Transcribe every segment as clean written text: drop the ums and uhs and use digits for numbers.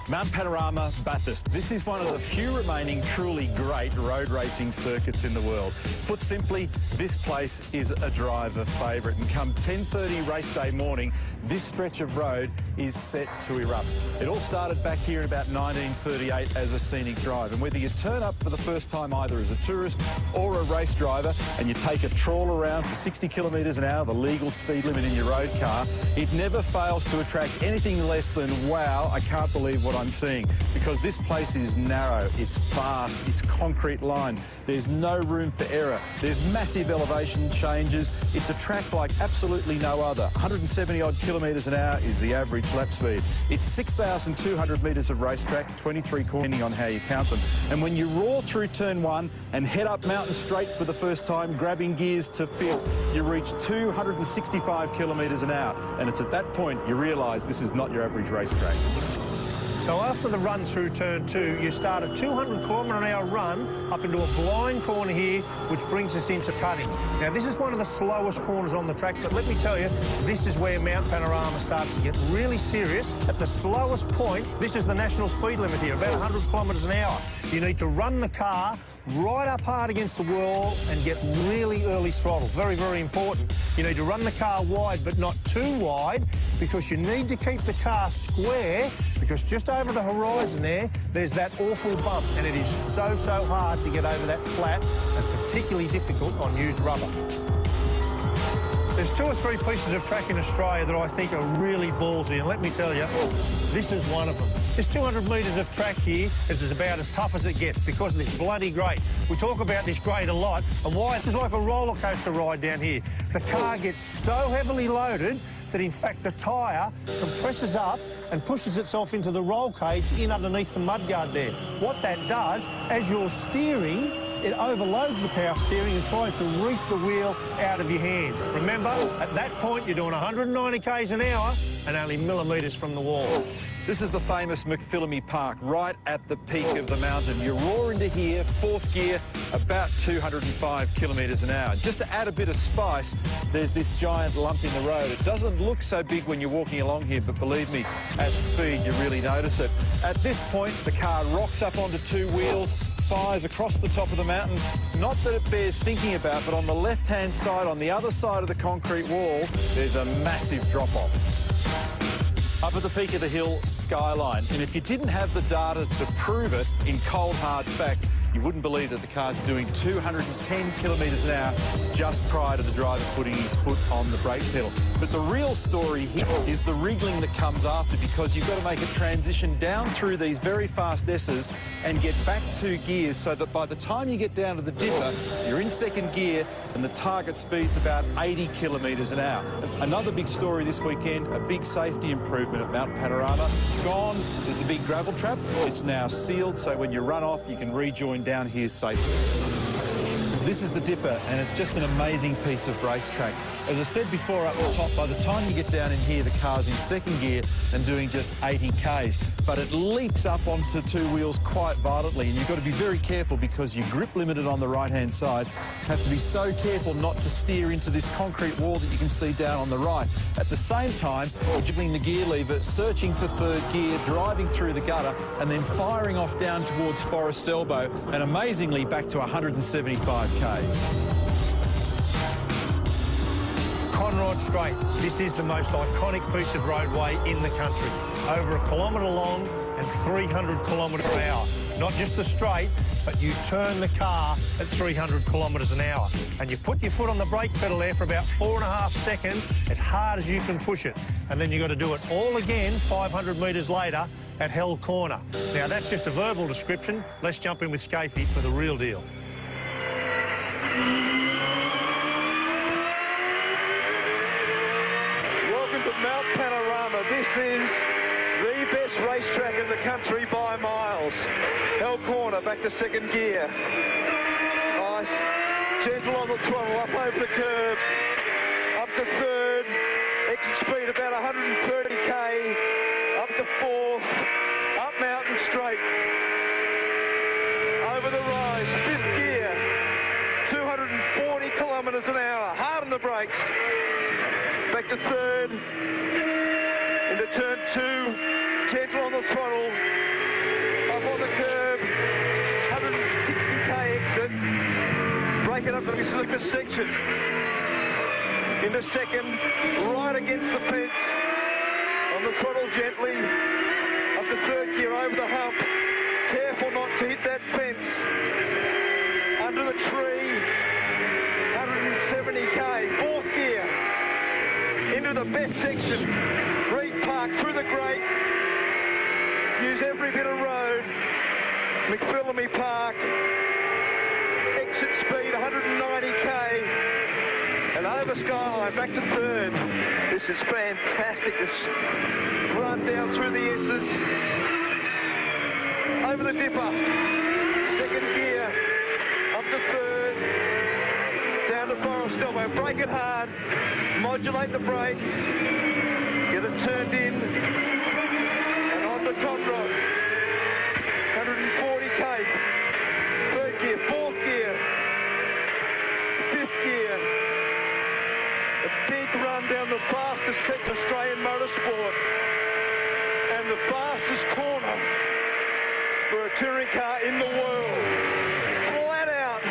Mount Panorama, Bathurst. This is one of the few remaining truly great road racing circuits in the world. Put simply, this place is a driver favourite, and come 10:30 race day morning, this stretch of road is set to erupt. It all started back here in about 1938 as a scenic drive, and whether you turn up for the first time either as a tourist or a race driver and you take a trawl around for 60 kilometres an hour, the legal speed limit in your road car, it never fails to attract anything less than, wow, I can't believe what I'm seeing, because this place is narrow, it's fast, it's concrete lined, there's no room for error, there's massive elevation changes, it's a track like absolutely no other. 170 odd kilometres an hour is the average lap speed. It's 6,200 metres of racetrack, 23 corners, depending on how you count them. And when you roar through turn one and head up Mountain Straight for the first time, grabbing gears to fifth, you reach 265 kilometres an hour. And it's at that point you realise this is not your average racetrack. So after the run through turn two, you start a 200km/h run up into a blind corner here, which brings us into cutting. Now, this is one of the slowest corners on the track, but let me tell you, this is where Mount Panorama starts to get really serious. At the slowest point, this is the national speed limit here, about 100km/h. You need to run the car right up hard against the wall and get really early throttle. Very, very important. You need to run the car wide, but not too wide, because you need to keep the car square, because just over the horizon there's that awful bump, and it is so, so hard to get over that flat, and particularly difficult on used rubber. There's 2 or 3 pieces of track in Australia that I think are really ballsy, and let me tell you, this is one of them. This 200 metres of track here is about as tough as it gets because of this bloody grate. We talk about this grate a lot, and why this is like a roller coaster ride down here. The car gets so heavily loaded that, in fact, the tyre compresses up and pushes itself into the roll cage in underneath the mudguard there. What that does, as you're steering, it overloads the power steering and tries to reef the wheel out of your hands. Remember, at that point, you're doing 190 k's an hour and only millimetres from the wall. This is the famous McPhillamy Park, right at the peak of the mountain. You roar into here, 4th gear, about 205 kilometres an hour. Just to add a bit of spice, there's this giant lump in the road. It doesn't look so big when you're walking along here, but believe me, at speed, you really notice it. At this point, the car rocks up onto 2 wheels, fires across the top of the mountain. Not that it bears thinking about, but on the left-hand side, on the other side of the concrete wall, there's a massive drop-off. Up at the peak of the hill, skyline. And if you didn't have the data to prove it in cold, hard facts, you wouldn't believe that the car's doing 210 kilometres an hour just prior to the driver putting his foot on the brake pedal. But the real story here is the wriggling that comes after, because you've got to make a transition down through these very fast S's and get back 2 gears, so that by the time you get down to the dipper, you're in 2nd gear and the target speed's about 80 kilometres an hour. Another big story this weekend, a big safety improvement at Mount Panorama. Gone is the big gravel trap. It's now sealed, so when you run off, you can rejoin down here safely. This is the dipper, and it's just an amazing piece of racetrack. As I said before up the top, by the time you get down in here, the car's in 2nd gear and doing just 80 k's. But it leaps up onto 2 wheels quite violently, and you've got to be very careful because you're grip limited on the right-hand side. Have to be so careful not to steer into this concrete wall that you can see down on the right. At the same time, you're jiggling the gear lever, searching for 3rd gear, driving through the gutter, and then firing off down towards Forest Elbow, and amazingly back to 175 k's. Conrod Straight. This is the most iconic piece of roadway in the country. Over 1 kilometre long and 300 km/h. Not just the straight, but you turn the car at 300 km/h. And you put your foot on the brake pedal there for about 4.5 seconds, as hard as you can push it. And then you've got to do it all again 500 metres later at Hell Corner. Now, that's just a verbal description. Let's jump in with Scafie for the real deal. Mount Panorama. This is the best racetrack in the country by miles. Hell Corner, back to 2nd gear. Nice. Gentle on the throttle, up over the curb. Up to 3rd. Exit speed about 130 k. Up to 4th. Up Mountain Straight. Over the rise, 5th gear. 240 km/h. Hard on the brakes. Back to 3rd. Into turn 2, gentle on the throttle, up on the curb, 160k exit, break it up, this is like a section, into second, right against the fence, on the throttle gently, up to third gear, over the hump, careful not to hit that fence, under the tree, 170k, fourth gear, into the best section, Reed Park, through the grate, use every bit of road, McPhillamy Park, exit speed 190k, and over Skyline, back to third. This is fantastic, this run down through the S's, over the dipper, second gear, up to third, down to Forest Elbow, brake it hard, modulate the brake, get it turned in, and on the top rod, 140k, third gear, fourth gear, fifth gear, a big run down the fastest sector Australian motorsport, and the fastest corner for a touring car in the world. Flat out.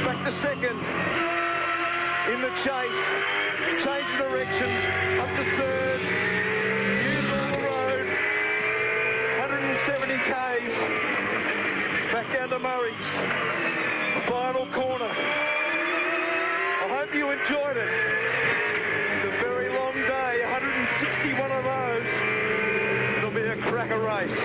Back to second. In the chase. Change of direction. Up to third. Use all the road. 170 k's. Back down to Murray's. Final corner. I hope you enjoyed it. It's a very long day. 161 of those. It'll be a cracker race.